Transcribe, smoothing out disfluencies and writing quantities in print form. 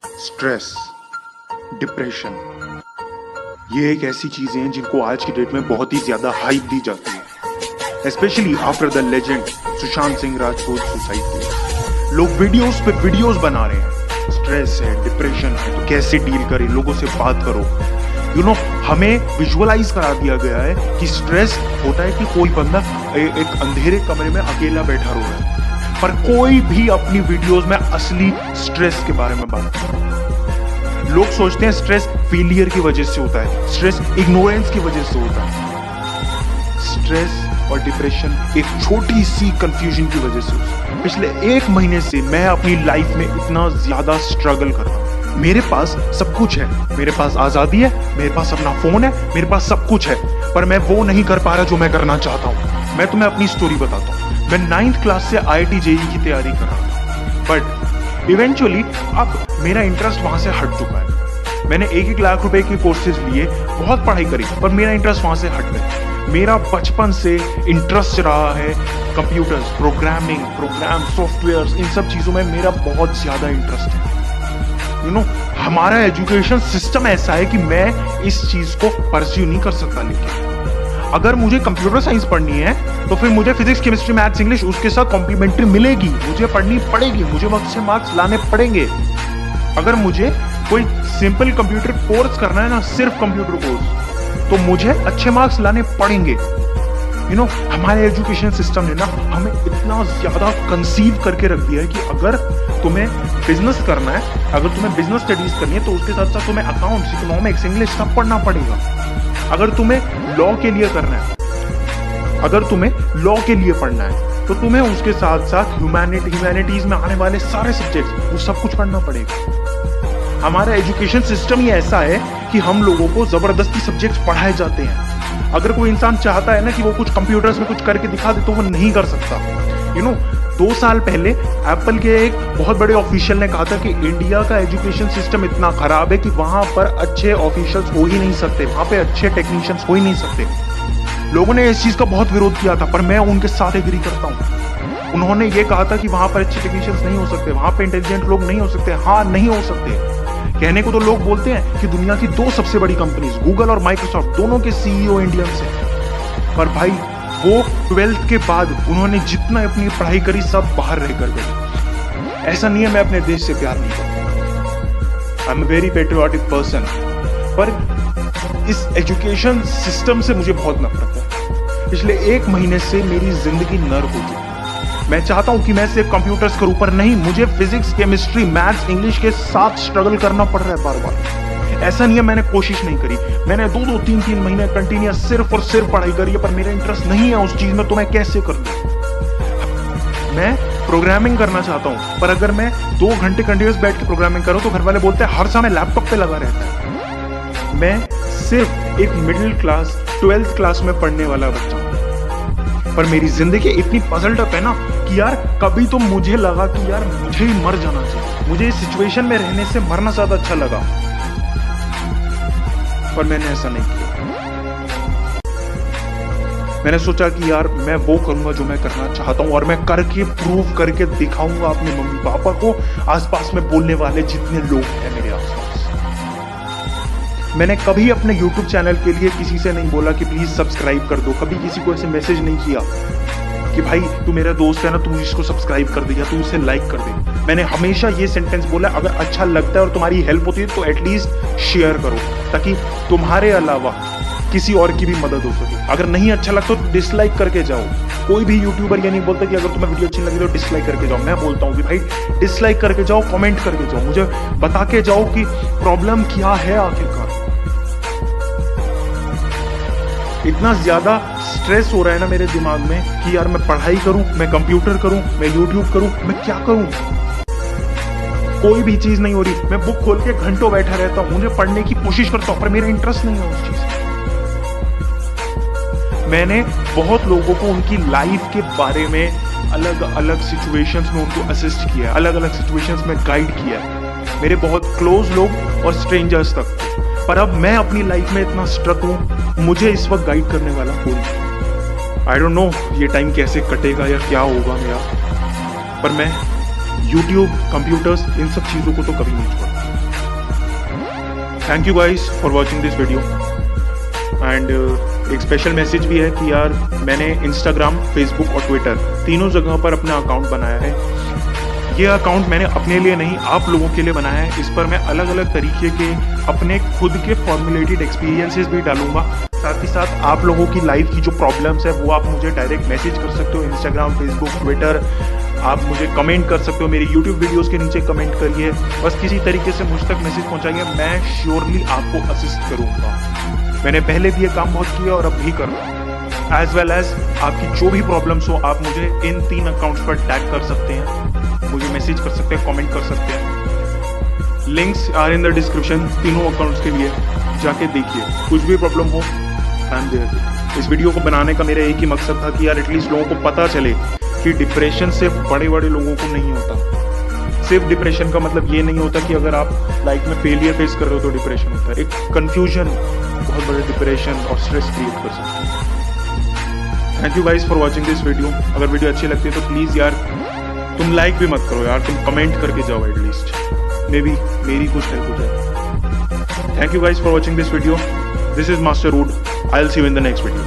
Stress, depression, ये एक ऐसी चीजें हैं जिनको आज की डेट में बहुत ही ज्यादा हाइप दी जाती है, specially after the legend Sushant Singh Rajput suicide case. लोग वीडियोस पे वीडियोस बना रहे हैं, स्ट्रेस है, डिप्रेशन है, तो कैसे डील करें, लोगों से बात करो। हमें विजुअलाइज करा दिया गया है कि स्ट्रेस होता है कि कोई बंदा एक अंधेरे कमरे में अकेला बैठा रहा है, पर कोई भी अपनी वीडियोस में असली स्ट्रेस के बारे में बात करता है। लोग सोचते हैं स्ट्रेस फेलियर की वजह से होता है, स्ट्रेस इग्नोरेंस की वजह से होता है। स्ट्रेस और डिप्रेशन एक छोटी सी कंफ्यूजन की वजह से होता है। पिछले 1 महीने से मैं अपनी लाइफ में इतना ज्यादा स्ट्रगल कर रहा हूं। मेरे पास सब कुछ है, मेरे पास आजादी है, मेरे पास अपना फोन है, मेरे पास सब कुछ है, पर मैं वो नहीं कर पा रहा जो मैं करना चाहता हूं। मैं तुम्हें अपनी स्टोरी बताता हूं। मैं 9th क्लास से IIT JEE की तैयारी कर रहा था, बट इवेंचुअली अब मेरा इंटरेस्ट वहां से हट चुका है। मैंने 1-1 लाख रुपए के कोर्सेज लिए, बहुत पढ़ाई करी, पर मेरा इंटरेस्ट वहां से हट गया। मेरा बचपन से इंटरेस्ट रहा है कंप्यूटर्स, प्रोग्रामिंग, सॉफ्टवेयर, इन सब चीजों में मेरा बहुत ज्यादा इंटरेस्ट है। हमारा एजुकेशन सिस्टम ऐसा है कि मैं इस चीज को परस्यू नहीं कर सकता, लेकिन अगर मुझे कंप्यूटर साइंस पढ़नी है तो फिर मुझे फिजिक्स, केमिस्ट्री, मैथ्स, इंग्लिश उसके साथ कॉम्प्लीमेंट्री मिलेगी, मुझे पढ़नी पड़ेगी, मुझे वक्त से मार्क्स लाने पड़ेंगे। अगर मुझे कोई सिंपल कंप्यूटर कोर्स करना है ना, सिर्फ कंप्यूटर कोर्स, तो मुझे अच्छे मार्क्स लाने पड़ेंगे। हमारे एजुकेशन सिस्टम ने ना हमें इतना ज्यादा कंसीव करके रख दिया है कि अगर तुम्हें बिजनेस करना है, अगर तुम्हें बिजनेस स्टडीज करनी है, तो उसके साथ साथ तुम्हें अकाउंट्स, इकोनॉमिक्स, इंग्लिश सब पढ़ना पड़ेगा। अगर तुम्हें लॉ के लिए करना है, अगर तुम्हें लॉ के लिए पढ़ना है, तो तुम्हें उसके साथ साथ ह्यूमैनिटीज में आने वाले सारे सब्जेक्ट्स, वो सब कुछ पढ़ना पड़ेगा। हमारा एजुकेशन सिस्टम ही ऐसा है कि हम लोगों को जबरदस्ती सब्जेक्ट्स पढ़ाए जाते हैं। अगर कोई इंसान चाहता है ना कि वो कुछ कंप्यूटर्स में कुछ करके दिखा दे, तो वो नहीं कर सकता। 2 साल पहले एप्पल के एक बहुत बड़े ऑफिशियल ने कहा था कि इंडिया का एजुकेशन सिस्टम इतना खराब है कि वहां पर अच्छे ऑफिशियल्स हो ही नहीं सकते, वहां पे अच्छे टेक्नीशियंस हो ही नहीं सकते। लोगों ने इस चीज का बहुत विरोध किया था, पर मैं उनके साथ एग्री करता हूं। उन्होंने ये कहा था कि वहां पर अच्छे टेक्नीशियंस नहीं हो सकते, वहां पे इंटेलिजेंट लोग नहीं हो सकते। हाँ, नहीं हो सकते। कहने को तो लोग बोलते हैं कि दुनिया की 2 सबसे बड़ी कंपनीज, गूगल और माइक्रोसॉफ्ट, दोनों के CEO इंडियंस हैं, पर भाई वो 12th के बाद उन्होंने जितना अपनी पढ़ाई करी सब बाहर रहकर करी। ऐसा नहीं है मैं अपने देश से प्यार नहीं करता, I am a very patriotic person, पर इस एजुकेशन सिस्टम से मुझे बहुत नफरत है। पिछले 1 महीने से मेरी जिंदगी नर्क हो चुकी है। मैं चाहता हूं कि मैं सिर्फ कंप्यूटर्स के ऊपर नहीं, मुझे फिजिक्स, केमिस्ट्री, मैथ्स, इंग्लिश के साथ स्ट्रगल करना पड़ रहा है बार बार। ऐसा नहीं है मैंने कोशिश नहीं करी, मैंने 2-2, 3-3 महीने कंटिन्यूअस सिर्फ और सिर्फ पढ़ाई करी है, पर मेरा इंटरेस्ट नहीं है उस चीज में, तो मैं कैसे कर लूं? मैं प्रोग्रामिंग करना चाहता हूं, पर अगर मैं 2 घंटे कंटिन्यूअस बैठ के प्रोग्रामिंग करूं तो घर वाले बोलते हैं हर समय लैपटॉप पे लगा रहता है। मैं सिर्फ एक मिडिल क्लास 12th क्लास में पढ़ने वाला बच्चा हूं, पर मेरी जिंदगी इतनी पजल्ड अप है ना कि यार कभी तो मुझे लगा कि यार मुझे ही मर जाना चाहिए, मुझे इस सिचुएशन में रहने से मरना ज्यादा अच्छा लगा, पर मैंने ऐसा नहीं किया। मैंने सोचा कि यार मैं वो करूंगा जो मैं करना चाहता हूं, और मैं करके प्रूव करके दिखाऊंगा अपने मम्मी पापा को, आसपास में बोलने वाले जितने लोग हैं मेरे आसपास। मैंने कभी अपने YouTube चैनल के लिए किसी से नहीं बोला कि प्लीज सब्सक्राइब कर दो, कभी किसी को ऐसे मैसेज नहीं किया कि भाई तू मेरा दोस्त है ना, तू इसको सब्सक्राइब कर दे या तू इसे लाइक कर दे। मैंने हमेशा ये सेंटेंस बोला, अगर अच्छा लगता है और तुम्हारी हेल्प होती है तो एटलीस्ट शेयर करो, ताकि तुम्हारे अलावा किसी और की भी मदद हो सके। अगर नहीं अच्छा लगता तो डिसलाइक करके जाओ। कोई भी यूट्यूबर ये नहीं बोलता कि अगर तुम्हें वीडियो अच्छी लगी तो डिसलाइक करके जाओ। मैं बोलता हूँ कि भाई डिसलाइक करके जाओ, कमेंट करके जाओ, मुझे बता के जाओ कि प्रॉब्लम क्या है आखिरकार। इतना ज्यादा स्ट्रेस हो रहा है ना मेरे दिमाग में कि यार मैं पढ़ाई करूं, मैं कंप्यूटर करूं, मैं यूट्यूब करूं, मैं क्या करूं? कोई भी चीज नहीं हो रही। मैं बुक खोल के घंटों बैठा रहता हूं, मुझे पढ़ने की कोशिश करता हूं, पर मेरा इंटरेस्ट नहीं है उस चीज में। मैंने बहुत लोगों को उनकी लाइफ के बारे में अलग अलग सिचुएशंस में उनको असिस्ट किया, अलग अलग सिचुएशंस में गाइड किया, मेरे बहुत क्लोज लोग और स्ट्रेंजर्स तक। पर अब मैं अपनी लाइफ में इतना स्ट्रक हूं, मुझे इस वक्त गाइड करने वाला कोई नहीं। आई डोंट नो ये टाइम कैसे कटेगा या क्या होगा मेरा, पर मैं YouTube, कंप्यूटर्स, इन सब चीजों को तो कभी नहीं छोड़ा। Thank you guys for watching this video. And एक स्पेशल मैसेज भी है कि यार मैंने इंस्टाग्राम, फेसबुक और ट्विटर तीनों जगहों पर अपना अकाउंट बनाया है। ये अकाउंट मैंने अपने लिए नहीं, आप लोगों के लिए बनाया है। इस पर मैं अलग अलग तरीके के अपने खुद के फॉर्मुलेटेड एक्सपीरियंसेस भी डालूंगा। साथ ही साथ आप लोगों की लाइफ की जो प्रॉब्लम्स है वो आप मुझे डायरेक्ट मैसेज कर सकते हो। इंस्टाग्राम, फेसबुक, ट्विटर, आप मुझे कमेंट कर सकते हो। मेरी यूट्यूब वीडियोस के नीचे कमेंट करिए। बस किसी तरीके से मुझ तक मैसेज पहुंचाइए, मैं श्योरली आपको असिस्ट करूंगा। मैंने पहले भी ये काम बहुत किया और अब भी कर रहा हूँ। एज वेल एज आपकी जो भी प्रॉब्लम्स हो आप मुझे इन 3 अकाउंट्स पर टैग कर सकते हैं, मुझे मैसेज कर सकते हैं, कमेंट कर सकते हैं। Links are in the description तीनों अकाउंट्स के लिए, जाके देखिए। कुछ भी प्रॉब्लम हो आई एम देयर। इस वीडियो को बनाने का मेरा एक ही मकसद था कि यार एटलीस्ट लोगों को पता चले कि डिप्रेशन सिर्फ बड़े बड़े लोगों को नहीं होता। सिर्फ डिप्रेशन का मतलब ये नहीं होता कि अगर आप लाइफ में फेलियर फेस कर रहे हो तो डिप्रेशन होता है। एक कंफ्यूजन बहुत बड़े डिप्रेशन और स्ट्रेस क्रिएट कर सकता है। Thank you guys for watching this video. अगर वीडियो अच्छी लगती है तो प्लीज़ यार तुम लाइक भी मत करो यार, तुम कमेंट करके जाओ एटलीस्ट, मे बी मेरी कुछ हेल्प हो जाए। Thank you guys for watching this video. This is master Rude. I will see you in the next video.